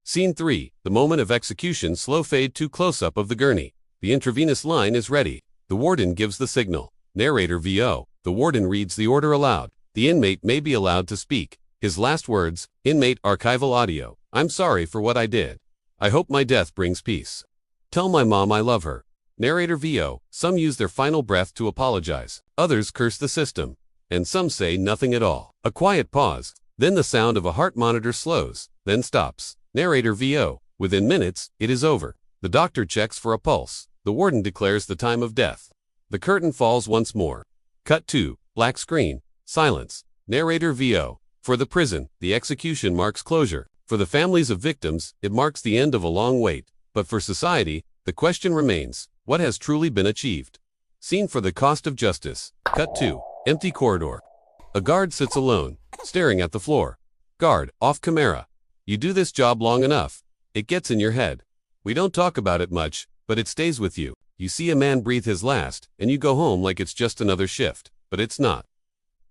Scene 3. The moment of execution. Slow fade to close-up of the gurney. The intravenous line is ready. The warden gives the signal. Narrator VO. The warden reads the order aloud. The inmate may be allowed to speak. His last words. Inmate archival audio. I'm sorry for what I did. I hope my death brings peace. Tell my mom I love her. Narrator VO. Some use their final breath to apologize. Others curse the system. And some say nothing at all. A quiet pause. Then the sound of a heart monitor slows, then stops. Narrator VO. Within minutes, it is over. The doctor checks for a pulse. The warden declares the time of death. The curtain falls once more. Cut 2. Black screen. Silence. Narrator VO. For the prison, the execution marks closure. For the families of victims, it marks the end of a long wait. But for society, the question remains, what has truly been achieved? Scene for the cost of justice. Cut 2. Empty corridor. A guard sits alone, staring at the floor. Guard, off camera. You do this job long enough. It gets in your head. We don't talk about it much, but it stays with you. You see a man breathe his last, and you go home like it's just another shift. But it's not.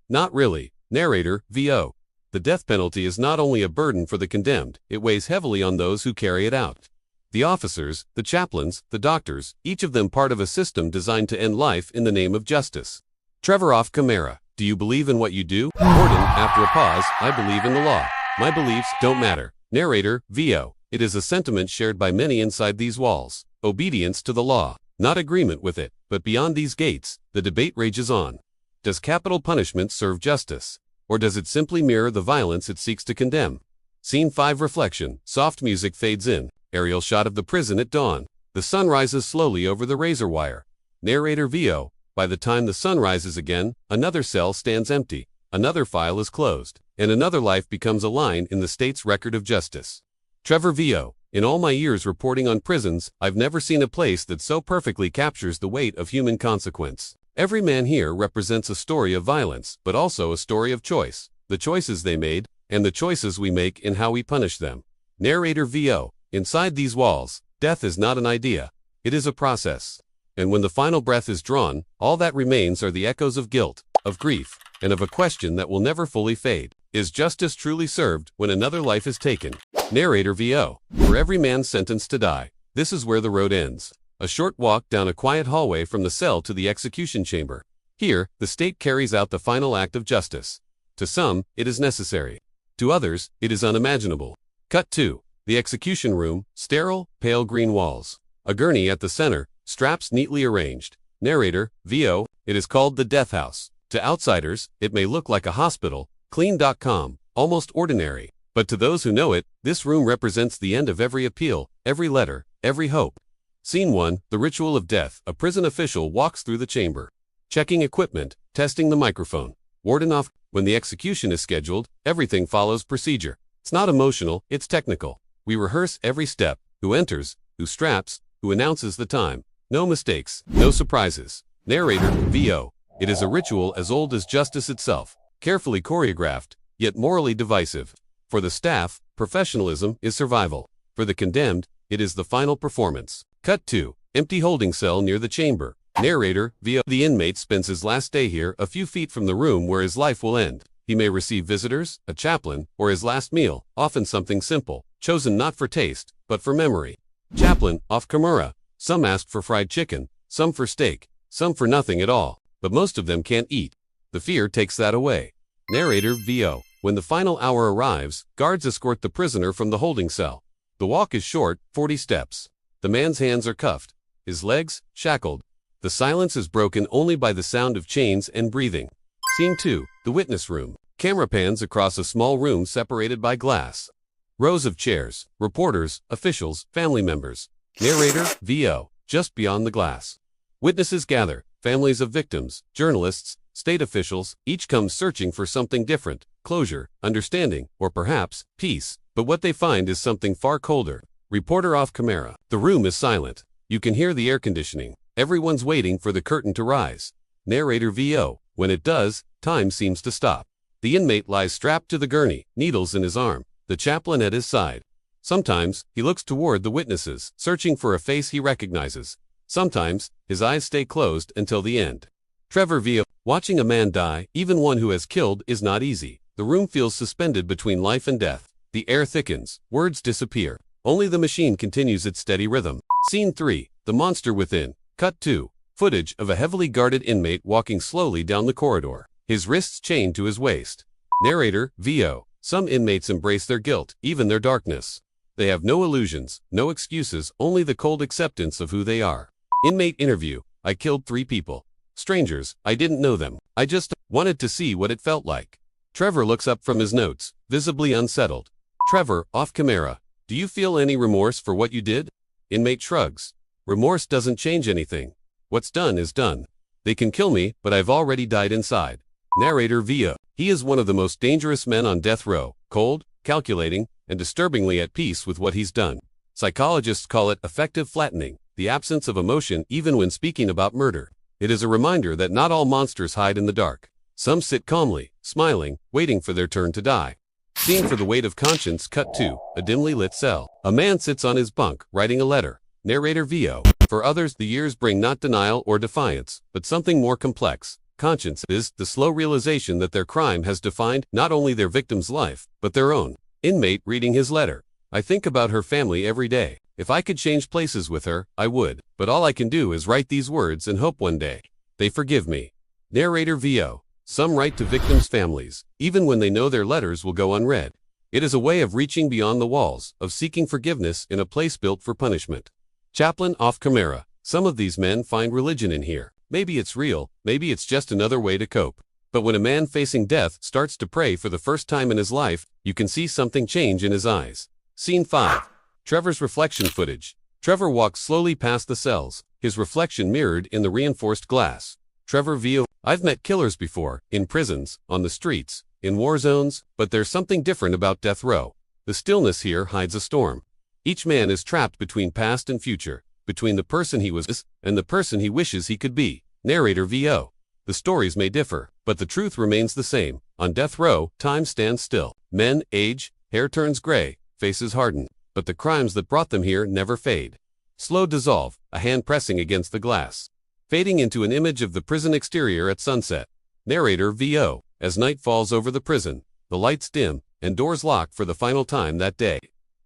Not really. Narrator, VO. The death penalty is not only a burden for the condemned, it weighs heavily on those who carry it out. The officers, the chaplains, the doctors, each of them part of a system designed to end life in the name of justice. Trevor off camera. Do you believe in what you do? Warden, after a pause, I believe in the law. My beliefs don't matter. Narrator, VO. It is a sentiment shared by many inside these walls. Obedience to the law. Not agreement with it. But beyond these gates, the debate rages on. Does capital punishment serve justice? Or does it simply mirror the violence it seeks to condemn? Scene 5. Reflection. Soft music fades in. Aerial shot of the prison at dawn. The sun rises slowly over the razor wire. Narrator VO. By the time the sun rises again, another cell stands empty, another file is closed, and another life becomes a line in the state's record of justice. Trevor VO. In all my years reporting on prisons, I've never seen a place that so perfectly captures the weight of human consequence. Every man here represents a story of violence, but also a story of choice, the choices they made, and the choices we make in how we punish them. Narrator VO. Inside these walls, death is not an idea, it is a process. And when the final breath is drawn, all that remains are the echoes of guilt, of grief, and of a question that will never fully fade. Is justice truly served when another life is taken? Narrator VO. For every man sentenced to die, this is where the road ends. A short walk down a quiet hallway from the cell to the execution chamber. Here, the state carries out the final act of justice. To some, it is necessary. To others, it is unimaginable. Cut 2. The execution room, sterile, pale green walls. A gurney at the center, straps neatly arranged. Narrator, VO. It is called the death house. To outsiders, it may look like a hospital, clean.com, almost ordinary. But to those who know it, this room represents the end of every appeal, every letter, every hope. Scene 1. The ritual of death. A prison official walks through the chamber. Checking equipment, testing the microphone. Warden off. When the execution is scheduled, everything follows procedure. It's not emotional, it's technical. We rehearse every step, who enters, who straps, who announces the time. No mistakes, no surprises. Narrator, VO. It is a ritual as old as justice itself, carefully choreographed, yet morally divisive. For the staff, professionalism is survival. For the condemned, it is the final performance. Cut 2. Empty holding cell near the chamber. Narrator, VO. The inmate spends his last day here, a few feet from the room where his life will end. He may receive visitors, a chaplain, or his last meal, often something simple, chosen not for taste, but for memory. Chaplain, off camera. Some ask for fried chicken, some for steak, some for nothing at all, but most of them can't eat. The fear takes that away. Narrator, VO. When the final hour arrives, guards escort the prisoner from the holding cell. The walk is short, 40 steps. The man's hands are cuffed, his legs shackled. The silence is broken only by the sound of chains and breathing. Scene 2. The witness room. Camera pans across a small room separated by glass. Rows of chairs, reporters, officials, family members. Narrator, VO. Just beyond the glass. Witnesses gather, families of victims, journalists, state officials, each comes searching for something different, closure, understanding, or perhaps, peace. But what they find is something far colder. Reporter off camera. The room is silent. You can hear the air conditioning. Everyone's waiting for the curtain to rise. Narrator, VO. When it does, time seems to stop. The inmate lies strapped to the gurney, needles in his arm, the chaplain at his side. Sometimes, he looks toward the witnesses, searching for a face he recognizes. Sometimes, his eyes stay closed until the end. Trevor VO. Watching a man die, even one who has killed, is not easy. The room feels suspended between life and death. The air thickens. Words disappear. Only the machine continues its steady rhythm. Scene 3. The monster within. Cut 2. Footage of a heavily guarded inmate walking slowly down the corridor, his wrists chained to his waist. Narrator, VO. Some inmates embrace their guilt, even their darkness. They have no illusions, no excuses, only the cold acceptance of who they are. Inmate interview. I killed 3 people. Strangers, I didn't know them. I just wanted to see what it felt like. Trevor looks up from his notes, visibly unsettled. Trevor, off camera. Do you feel any remorse for what you did? Inmate shrugs. Remorse doesn't change anything. What's done is done. They can kill me, but I've already died inside. Narrator VO. He is one of the most dangerous men on death row, cold, calculating, and disturbingly at peace with what he's done. Psychologists call it affective flattening, the absence of emotion even when speaking about murder. It is a reminder that not all monsters hide in the dark. Some sit calmly, smiling, waiting for their turn to die. Scene for the weight of conscience. Cut 2. A dimly lit cell. A man sits on his bunk, writing a letter. Narrator VO. For others, the years bring not denial or defiance, but something more complex. Conscience is the slow realization that their crime has defined not only their victim's life, but their own. Inmate reading his letter. I think about her family every day. If I could change places with her, I would, but all I can do is write these words and hope one day they forgive me. Narrator VO. Some write to victims' families, even when they know their letters will go unread. It is a way of reaching beyond the walls, of seeking forgiveness in a place built for punishment. Chaplain off camera. Some of these men find religion in here. Maybe it's real, maybe it's just another way to cope. But when a man facing death starts to pray for the first time in his life, you can see something change in his eyes. Scene 5. Trevor's reflection footage. Trevor walks slowly past the cells, his reflection mirrored in the reinforced glass. Trevor VO. I've met killers before, in prisons, on the streets, in war zones, but there's something different about death row. The stillness here hides a storm. Each man is trapped between past and future, between the person he was and the person he wishes he could be. Narrator VO. The stories may differ, but the truth remains the same. On death row, time stands still. Men age, hair turns gray, faces harden, but the crimes that brought them here never fade. Slow dissolve, a hand pressing against the glass, fading into an image of the prison exterior at sunset. Narrator VO. As night falls over the prison, the lights dim, and doors lock for the final time that day.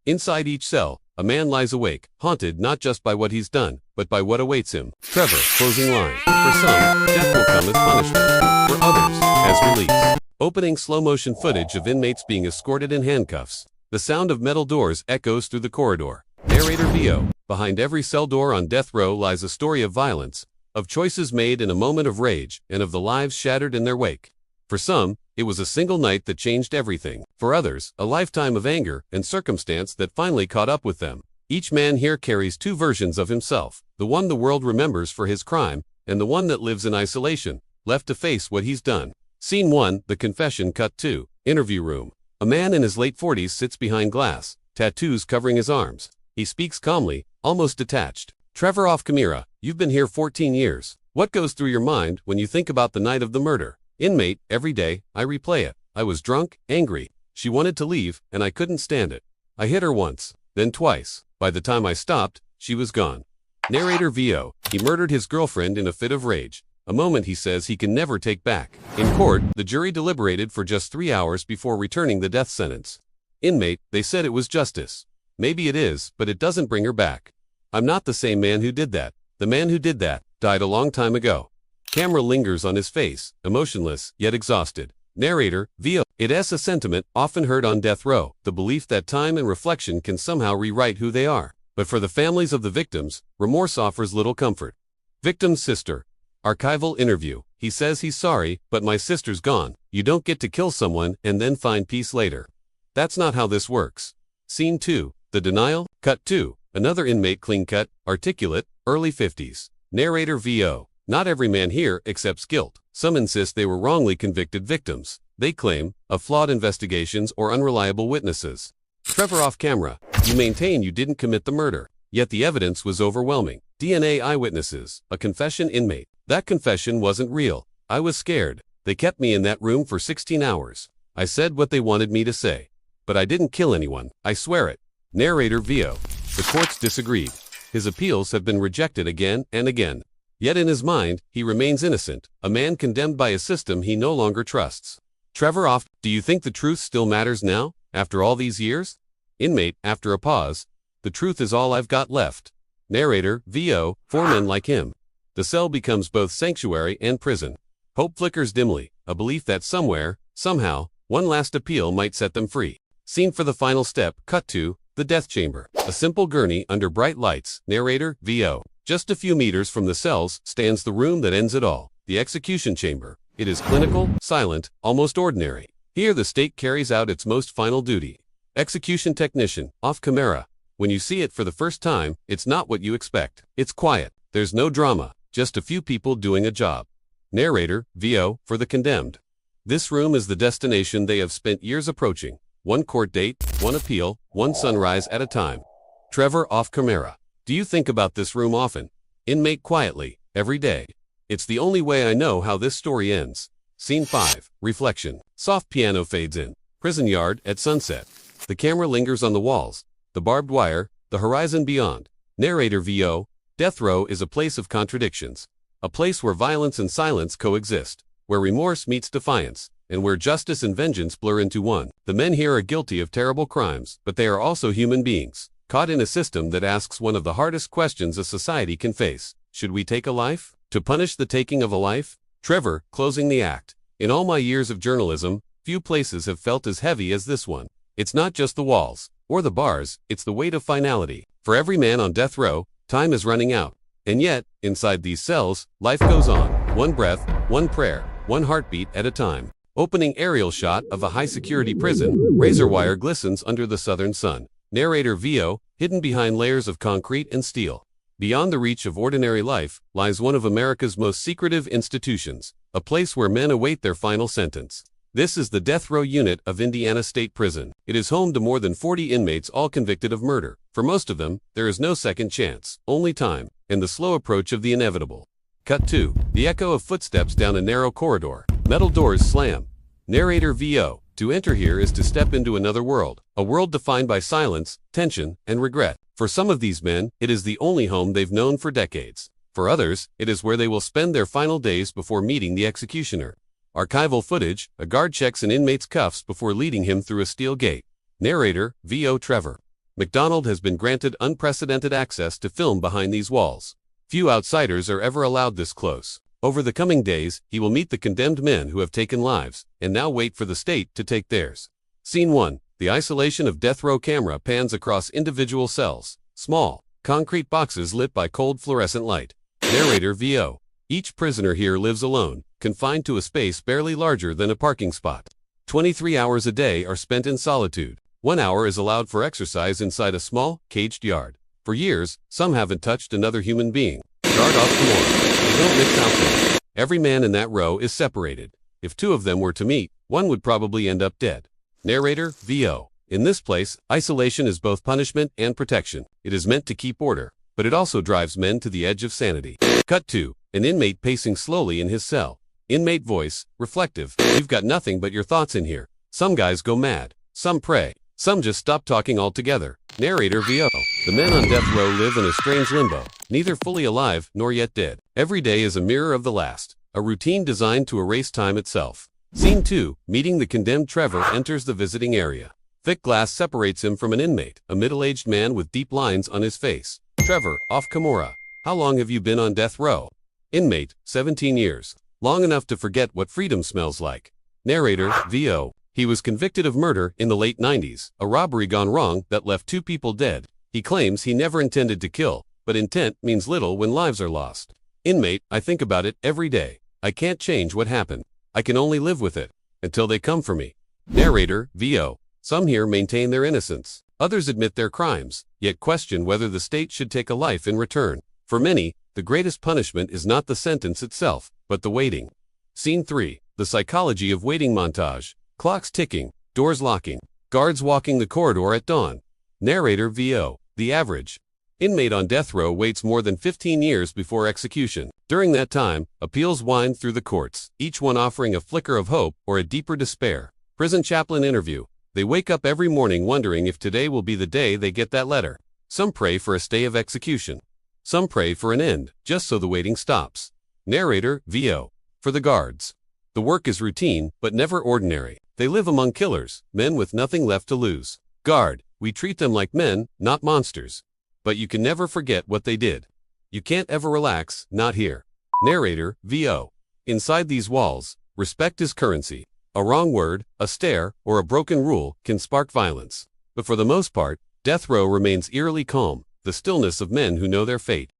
Inside each cell, a man lies awake, haunted not just by what he's done, but by what awaits him. Trevor, closing line. For some, death will come as punishment. For others, as release. Opening slow-motion footage of inmates being escorted in handcuffs. The sound of metal doors echoes through the corridor. Narrator VO. Behind every cell door on death row lies a story of violence, of choices made in a moment of rage, and of the lives shattered in their wake. For some, it was a single night that changed everything. For others, a lifetime of anger and circumstance that finally caught up with them. Each man here carries 2 versions of himself, the one the world remembers for his crime, and the one that lives in isolation, left to face what he's done. Scene 1, The Confession. Cut 2, Interview Room. A man in his late 40s sits behind glass, tattoos covering his arms. He speaks calmly, almost detached. Trevor off camera. You've been here 14 years. What goes through your mind when you think about the night of the murder? Inmate, every day, I replay it. I was drunk, angry. She wanted to leave, and I couldn't stand it. I hit her once, then twice. By the time I stopped, she was gone. Narrator VO. He murdered his girlfriend in a fit of rage, a moment he says he can never take back. In court, the jury deliberated for just 3 hours before returning the death sentence. Inmate, they said it was justice. Maybe it is, but it doesn't bring her back. I'm not the same man who did that. The man who did that died a long time ago. Camera lingers on his face, emotionless, yet exhausted. Narrator, VO. It is a sentiment often heard on death row, the belief that time and reflection can somehow rewrite who they are. But for the families of the victims, remorse offers little comfort. Victim's sister. Archival interview. He says he's sorry, but my sister's gone. You don't get to kill someone and then find peace later. That's not how this works. Scene 2, The Denial. Cut 2, another inmate, clean-cut, articulate, early 50s. Narrator VO. Not every man here accepts guilt. Some insist they were wrongly convicted victims. They claim of flawed investigations or unreliable witnesses. Trevor off camera. You maintain you didn't commit the murder, yet the evidence was overwhelming. DNA eyewitnesses, a confession. Inmate. That confession wasn't real. I was scared. They kept me in that room for 16 hours. I said what they wanted me to say. But I didn't kill anyone. I swear it. Narrator VO. The courts disagreed. His appeals have been rejected again and again. Yet in his mind, he remains innocent, a man condemned by a system he no longer trusts. Trevor off. Do you think the truth still matters now? After all these years? Inmate, after a pause, the truth is all I've got left. Narrator, VO, 4 men like him. The cell becomes both sanctuary and prison. Hope flickers dimly, a belief that somewhere, somehow, one last appeal might set them free. Scene for the final step, cut to the death chamber. A simple gurney under bright lights. Narrator, VO. Just a few meters from the cells stands the room that ends it all, the execution chamber. It is clinical, silent, almost ordinary. Here the state carries out its most final duty. Execution technician, off camera. When you see it for the first time, it's not what you expect. It's quiet. There's no drama, just a few people doing a job. Narrator, VO, for the condemned. This room is the destination they have spent years approaching. One court date, one appeal, one sunrise at a time. Trevor, off camera. Do you think about this room often? Inmate, quietly, every day. It's the only way I know how this story ends. Scene 5, reflection. Soft piano fades in. Prison yard at sunset. The camera lingers on the walls, the barbed wire, the horizon beyond. Narrator, VO. Death row is a place of contradictions. A place where violence and silence coexist, where remorse meets defiance, and where justice and vengeance blur into one. The men here are guilty of terrible crimes, but they are also human beings, caught in a system that asks one of the hardest questions a society can face. Should we take a life? To punish the taking of a life? Trevor, closing the act. In all my years of journalism, few places have felt as heavy as this one. It's not just the walls, or the bars, it's the weight of finality. For every man on death row, time is running out. And yet, inside these cells, life goes on. One breath, one prayer, one heartbeat at a time. Opening aerial shot of a high-security prison. Razor wire glistens under the southern sun. Narrator, VO, hidden behind layers of concrete and steel. Beyond the reach of ordinary life lies one of America's most secretive institutions, a place where men await their final sentence. This is the death row unit of Indiana State Prison. It is home to more than 40 inmates, all convicted of murder. For most of them, there is no second chance, only time, and the slow approach of the inevitable. Cut 2. The echo of footsteps down a narrow corridor. Metal doors slam. Narrator, VO. To enter here is to step into another world, a world defined by silence, tension, and regret. For some of these men, it is the only home they've known for decades. For others, it is where they will spend their final days before meeting the executioner. Archival footage, a guard checks an inmate's cuffs before leading him through a steel gate. Narrator, VO. Trevor McDonald has been granted unprecedented access to film behind these walls. Few outsiders are ever allowed this close. Over the coming days, he will meet the condemned men who have taken lives, and now wait for the state to take theirs. Scene 1. The isolation of death row camera pans across individual cells. Small, concrete boxes lit by cold fluorescent light. Narrator, VO. Each prisoner here lives alone, confined to a space barely larger than a parking spot. 23 hours a day are spent in solitude. 1 hour is allowed for exercise inside a small, caged yard. For years, some haven't touched another human being. Guard off tomorrow. They don't mix outfits. Every man in that row is separated. If 2 of them were to meet, one would probably end up dead. Narrator, VO. In this place, isolation is both punishment and protection. It is meant to keep order, but it also drives men to the edge of sanity. Cut 2. An inmate pacing slowly in his cell. Inmate voice, reflective. You've got nothing but your thoughts in here. Some guys go mad. Some pray. Some just stop talking altogether. Narrator, VO. The men on death row live in a strange limbo, neither fully alive nor yet dead. Every day is a mirror of the last, a routine designed to erase time itself. Scene 2. Meeting the condemned. Trevor enters the visiting area. Thick glass separates him from an inmate, a middle-aged man with deep lines on his face. Trevor, off camera. How long have you been on death row? Inmate, 17 years. Long enough to forget what freedom smells like. Narrator, VO. He was convicted of murder in the late 90s, a robbery gone wrong that left 2 people dead. He claims he never intended to kill, but intent means little when lives are lost. Inmate, I think about it every day. I can't change what happened. I can only live with it, until they come for me. Narrator, VO. Some here maintain their innocence. Others admit their crimes, yet question whether the state should take a life in return. For many, the greatest punishment is not the sentence itself, but the waiting. Scene 3. The psychology of waiting montage. Clocks ticking, doors locking, guards walking the corridor at dawn. Narrator, VO. The average inmate on death row waits more than 15 years before execution. During that time, appeals wind through the courts, each one offering a flicker of hope or a deeper despair. Prison chaplain interview. They wake up every morning wondering if today will be the day they get that letter. Some pray for a stay of execution. Some pray for an end, just so the waiting stops. Narrator, VO. For the guards. The work is routine, but never ordinary. They live among killers, men with nothing left to lose. Guard, we treat them like men, not monsters. But you can never forget what they did. You can't ever relax, not here. Narrator, VO. Inside these walls, respect is currency. A wrong word, a stare, or a broken rule can spark violence. But for the most part, death row remains eerily calm, the stillness of men who know their fate.